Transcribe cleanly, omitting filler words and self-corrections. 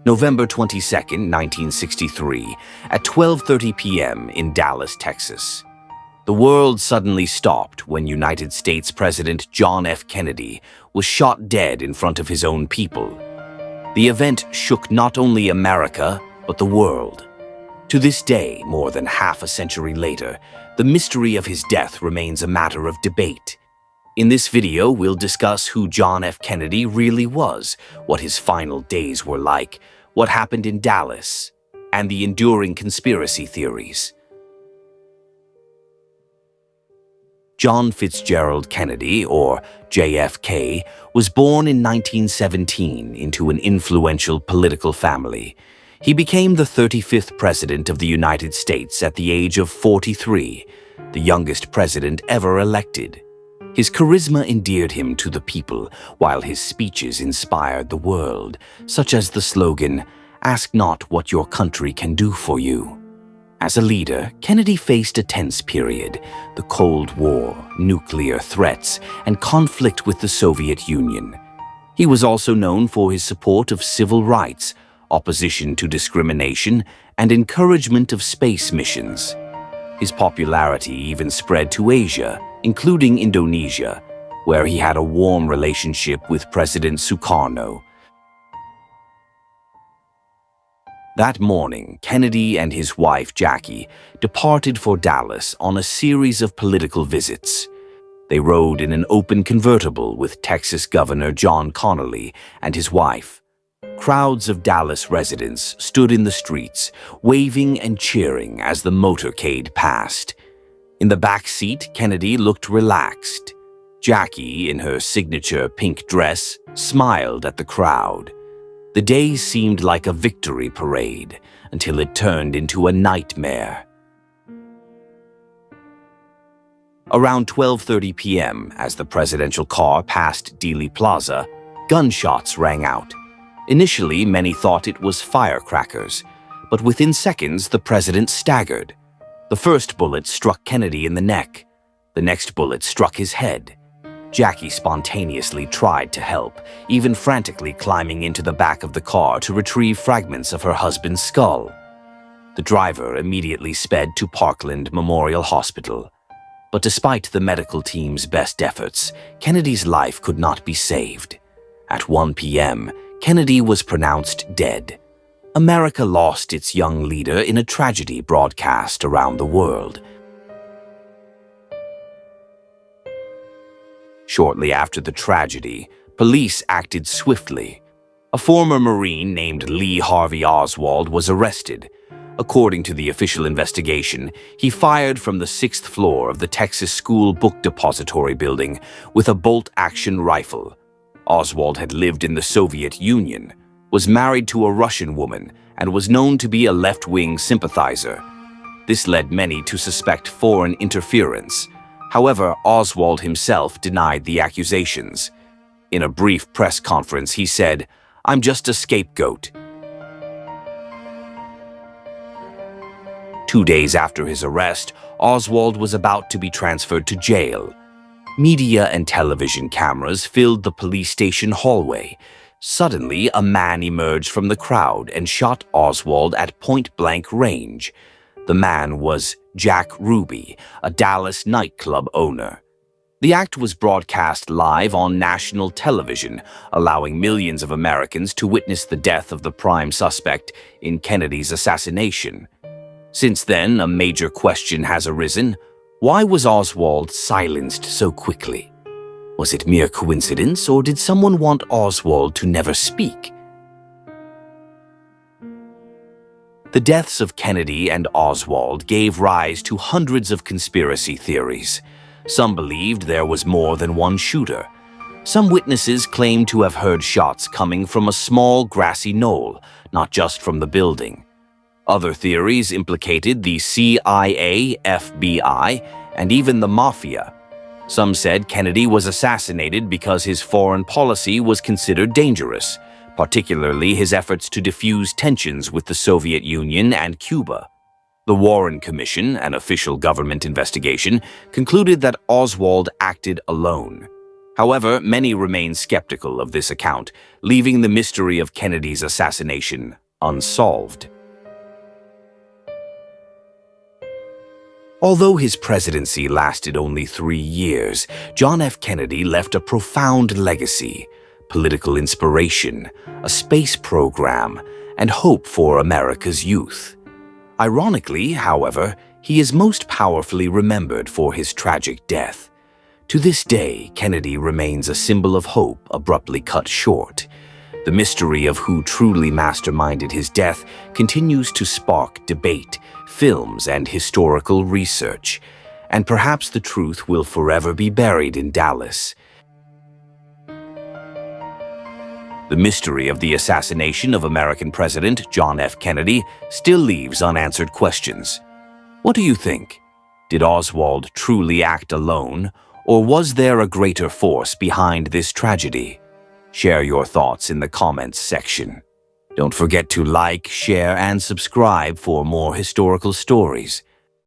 November 22, 1963, at 12:30 p.m. in Dallas, Texas. The world suddenly stopped when United States President John F. Kennedy was shot dead in front of his own people. The event shook not only America, but the world. To this day, more than half a century later, the mystery of his death remains a matter of debate. In this video, we'll discuss who John F. Kennedy really was, what his final days were like, what happened in Dallas, and the enduring conspiracy theories. John Fitzgerald Kennedy, or JFK, was born in 1917 into an influential political family. He became the 35th President of the United States at the age of 43, the youngest president ever elected. His charisma endeared him to the people, while his speeches inspired the world, such as the slogan, "Ask not what your country can do for you." As a leader, Kennedy faced a tense period: the Cold War, nuclear threats, and conflict with the Soviet Union. He was also known for his support of civil rights, opposition to discrimination, and encouragement of space missions. His popularity even spread to Asia, including Indonesia, where he had a warm relationship with President Sukarno. That morning, Kennedy and his wife, Jackie, departed for Dallas on a series of political visits. They rode in an open convertible with Texas Governor John Connally and his wife. Crowds of Dallas residents stood in the streets, waving and cheering as the motorcade passed. In the back seat, Kennedy looked relaxed. Jackie, in her signature pink dress, smiled at the crowd. The day seemed like a victory parade until it turned into a nightmare. Around 12:30 p.m., as the presidential car passed Dealey Plaza, gunshots rang out. Initially, many thought it was firecrackers, but within seconds, the president staggered. The first bullet struck Kennedy in the neck. The next bullet struck his head. Jackie spontaneously tried to help, even frantically climbing into the back of the car to retrieve fragments of her husband's skull. The driver immediately sped to Parkland Memorial Hospital. But despite the medical team's best efforts, Kennedy's life could not be saved. At 1 p.m., Kennedy was pronounced dead. America lost its young leader in a tragedy broadcast around the world. Shortly after the tragedy, police acted swiftly. A former Marine named Lee Harvey Oswald was arrested. According to the official investigation, he fired from the 6th floor of the Texas School Book Depository building with a bolt-action rifle. Oswald had lived in the Soviet Union, was married to a Russian woman, and was known to be a left-wing sympathizer. This led many to suspect foreign interference. However, Oswald himself denied the accusations. In a brief press conference, he said, "I'm just a scapegoat." 2 days after his arrest, Oswald was about to be transferred to jail. Media and television cameras filled the police station hallway. Suddenly, a man emerged from the crowd and shot Oswald at point-blank range. The man was Jack Ruby, a Dallas nightclub owner. The act was broadcast live on national television, allowing millions of Americans to witness the death of the prime suspect in Kennedy's assassination. Since then, a major question has arisen. Why was Oswald silenced so quickly? Was it mere coincidence, or did someone want Oswald to never speak? The deaths of Kennedy and Oswald gave rise to hundreds of conspiracy theories. Some believed there was more than one shooter. Some witnesses claimed to have heard shots coming from a small grassy knoll, not just from the building. Other theories implicated the CIA, FBI, and even the Mafia. Some said Kennedy was assassinated because his foreign policy was considered dangerous, particularly his efforts to defuse tensions with the Soviet Union and Cuba. The Warren Commission, an official government investigation, concluded that Oswald acted alone. However, many remain skeptical of this account, leaving the mystery of Kennedy's assassination unsolved. Although his presidency lasted only 3 years, John F. Kennedy left a profound legacy: political inspiration, a space program, and hope for America's youth. Ironically, however, he is most powerfully remembered for his tragic death. To this day, Kennedy remains a symbol of hope abruptly cut short. The mystery of who truly masterminded his death continues to spark debate, films, and historical research, and perhaps the truth will forever be buried in Dallas. The mystery of the assassination of American President John F. Kennedy still leaves unanswered questions. What do you think? Did Oswald truly act alone, or was there a greater force behind this tragedy? Share your thoughts in the comments section. Don't forget to like, share, and subscribe for more historical stories.